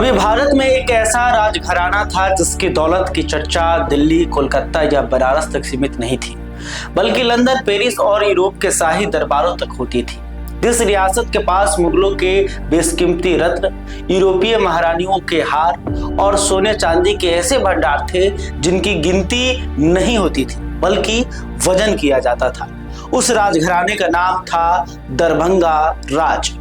कभी भारत में एक ऐसा राजघराना था जिसकी दौलत की चर्चा दिल्ली, कोलकाता या बनारस तक सीमित नहीं थी, बल्कि लंदन, पेरिस और यूरोप के शाही दरबारों तक होती थी। जिस रियासत के पास मुगलों के बेशकीमती रत्न, यूरोपीय महारानियों के हार और सोने चांदी के ऐसे भंडार थे जिनकी गिनती नहीं होती थी, बल्कि वजन किया जाता था। उस राजघराने का नाम था दरभंगा राज।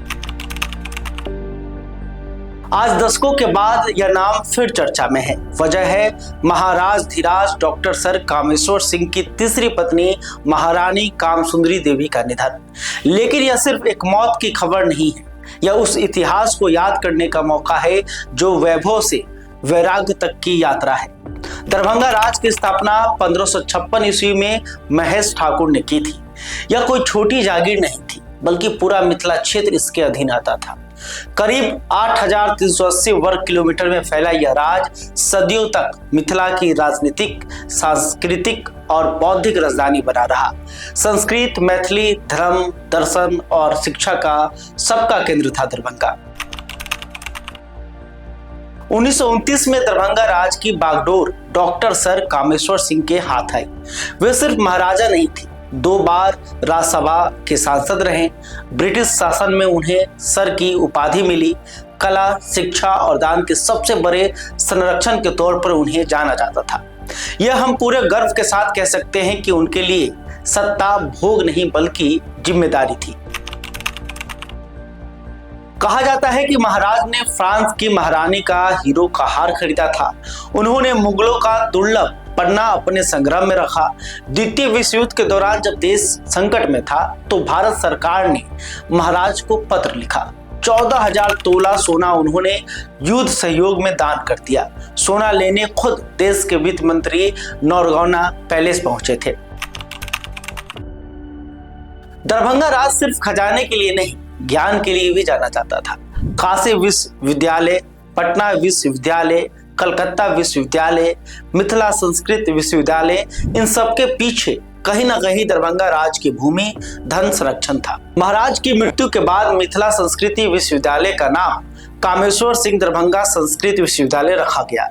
आज दशकों के बाद यह नाम फिर चर्चा में है। वजह है महाराज धीराज डॉक्टर सर कामेश्वर सिंह की तीसरी पत्नी महारानी कामसुंदरी देवी का निधन। लेकिन यह सिर्फ एक मौत की खबर नहीं है, यह उस इतिहास को याद करने का मौका है जो वैभव से वैराग्य तक की यात्रा है। दरभंगा राज की स्थापना 1556 ईस्वी में महेश ठाकुर ने की थी। यह कोई छोटी जागीर नहीं थी, बल्कि पूरा मिथिला क्षेत्र इसके अधीन आता था। करीब 8,380 वर्ग किलोमीटर में फैला यह राज सदियों तक मिथिला की राजनीतिक, सांस्कृतिक और बौद्धिक राजधानी बना रहा। संस्कृत, मैथिली, धर्म, दर्शन और शिक्षा का सबका केंद्र था दरभंगा। 1929 में दरभंगा राज की बागडोर डॉक्टर सर कामेश्वर सिंह के हाथ आई। वे सिर्फ महाराजा नहीं थे, 2 बार राज्यसभा के सांसद रहे। ब्रिटिश शासन में उन्हें सर की उपाधि मिली। कला, शिक्षा और दान के सबसे बड़े संरक्षण के तौर पर उन्हें जाना जाता था। यह हम पूरे गर्व के साथ कह सकते हैं कि उनके लिए सत्ता भोग नहीं बल्कि जिम्मेदारी थी। कहा जाता है कि महाराज ने फ्रांस की महारानी का हीरो का हार खरीदा था। उन्होंने मुगलों का दुर्लभ पन्ना अपने संग्रह में रखा। द्वितीय विश्व युद्ध के दौरान जब देश संकट में था तो भारत सरकार ने महाराज को पत्र लिखा। 14,000 तोला सोना उन्होंने युद्ध सहयोग में दान कर दिया। सोना लेने खुद देश के वित्त मंत्री नौरगौना पैलेस पहुंचे थे। दरभंगा राज सिर्फ खजाने के लिए नहीं, ज्ञान के लिए भी जाना जाता था। काशी विश्वविद्यालय, पटना विश्वविद्यालय, कलकत्ता विश्वविद्यालय, मिथिला संस्कृत विश्वविद्यालय, इन सब के पीछे कहीं ना कहीं दरभंगा राज की भूमि, धन, संरक्षण था। महाराज की मृत्यु के बाद मिथिला संस्कृति विश्वविद्यालय का नाम कामेश्वर सिंह दरभंगा संस्कृत विश्वविद्यालय रखा गया।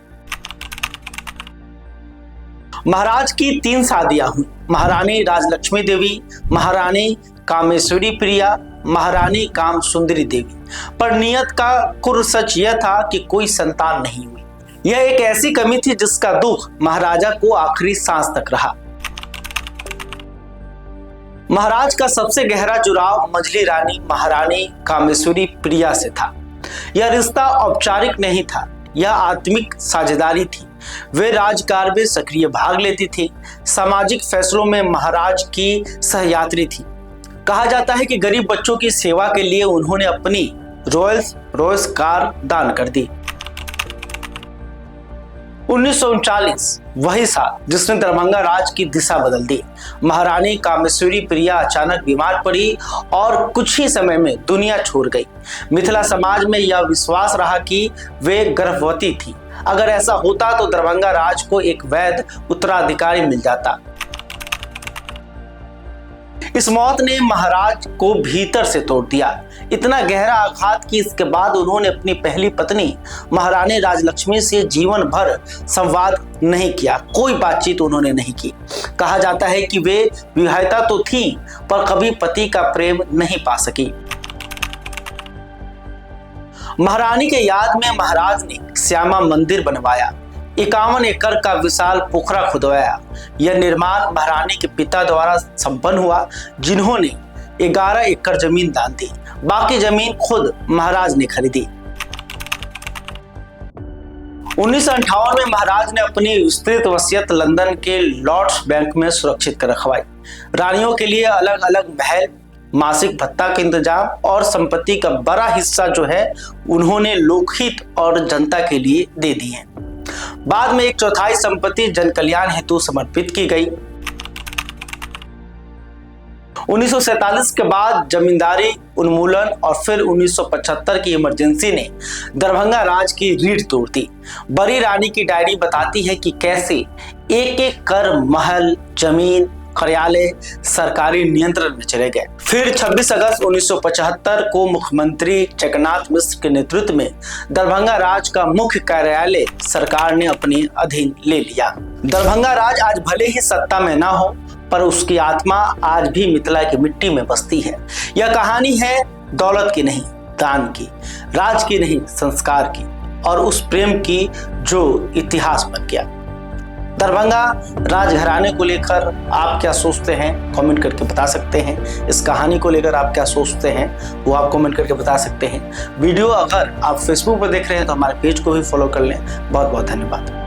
महाराज की 3 शादियां हुई। महारानी राजलक्ष्मी देवी, महारानी कामेश्वरी प्रिया, महारानी कामसुंदरी देवी। पर नियत का कुर सच यह था कि कोई संतान नहीं हुई। यह एक ऐसी कमी थी जिसका दुख महाराजा को आखिरी सांस तक रहा। महाराज का सबसे गहरा जुड़ाव मझली रानी महारानी कामेश्वरी प्रिया से था। यह रिश्ता औपचारिक नहीं था, यह आत्मिक साझेदारी थी। वे राजकार्य में सक्रिय भाग लेती थी, सामाजिक फैसलों में महाराज की सहयात्री थी। कहा जाता है कि गरीब बच्चों की सेवा के लिए उन्होंने अपनी रोल्स कार दान कर दी। 1939 वही साल जिसने दरभंगा राज की दिशा बदल दी। महारानी कामेश्वरी प्रिया अचानक बीमार पड़ी और कुछ ही समय में दुनिया छोड़ गई। मिथिला समाज में यह विश्वास रहा कि वे गर्भवती थी। अगर ऐसा होता तो दरभंगा राज को एक वैध उत्तराधिकारी मिल जाता। इस मौत ने महाराज को भीतर से तोड़ दिया। इतना गहरा आघात कि इसके बाद उन्होंने अपनी पहली पत्नी महारानी राजलक्ष्मी से जीवन भर संवाद नहीं किया, कोई बातचीत उन्होंने नहीं की। कहा जाता है कि वे विवाहिता तो थी पर कभी पति का प्रेम नहीं पा सकी। महारानी के याद में महाराज ने श्यामा मंदिर बनवाया, 51 एकड़ का विशाल पोखरा खुदवाया। यह निर्माण महारानी के पिता द्वारा संपन्न हुआ, जिन्होंने 11 एकड़ जमीन दान दी। बाकी जमीन खुद महाराज ने खरीदी। 1958 में महाराज ने अपनी विस्तृत वसीयत लंदन के लॉर्ड्स बैंक में सुरक्षित कर रखवाई। रानियों के लिए अलग अलग महल, मासिक भत्ता का इंतजाम और संपत्ति का बड़ा हिस्सा जो है उन्होंने लोकहित और जनता के लिए दे दी है। बाद में 1/4 संपत्ति जन कल्याण हेतु समर्पित की गई। 1947 के बाद जमींदारी उन्मूलन और फिर 1975 की इमरजेंसी ने दरभंगा राज की रीढ़ तोड़ दी। बड़ी रानी की डायरी बताती है कि कैसे एक एक कर महल, जमीन, कार्यालय सरकारी नियंत्रण में चले गए। फिर 26 अगस्त 1975 को मुख्यमंत्री जगन्नाथ मिश्र के नेतृत्व में दरभंगा राज का मुख्य कार्यालय सरकार ने अपने अधीन ले लिया। दरभंगा राज आज भले ही सत्ता में ना हो, पर उसकी आत्मा आज भी मिथिला की मिट्टी में बसती है। यह कहानी है दौलत की नहीं, दान की, राज की नहीं, संस्कार की, और उस प्रेम की जो इतिहास बन गया। दरभंगा राजघराने को लेकर आप क्या सोचते हैं, कमेंट करके बता सकते हैं। इस कहानी को लेकर आप क्या सोचते हैं वो आप कमेंट करके बता सकते हैं। वीडियो अगर आप फेसबुक पर देख रहे हैं तो हमारे पेज को भी फॉलो कर लें। बहुत बहुत धन्यवाद।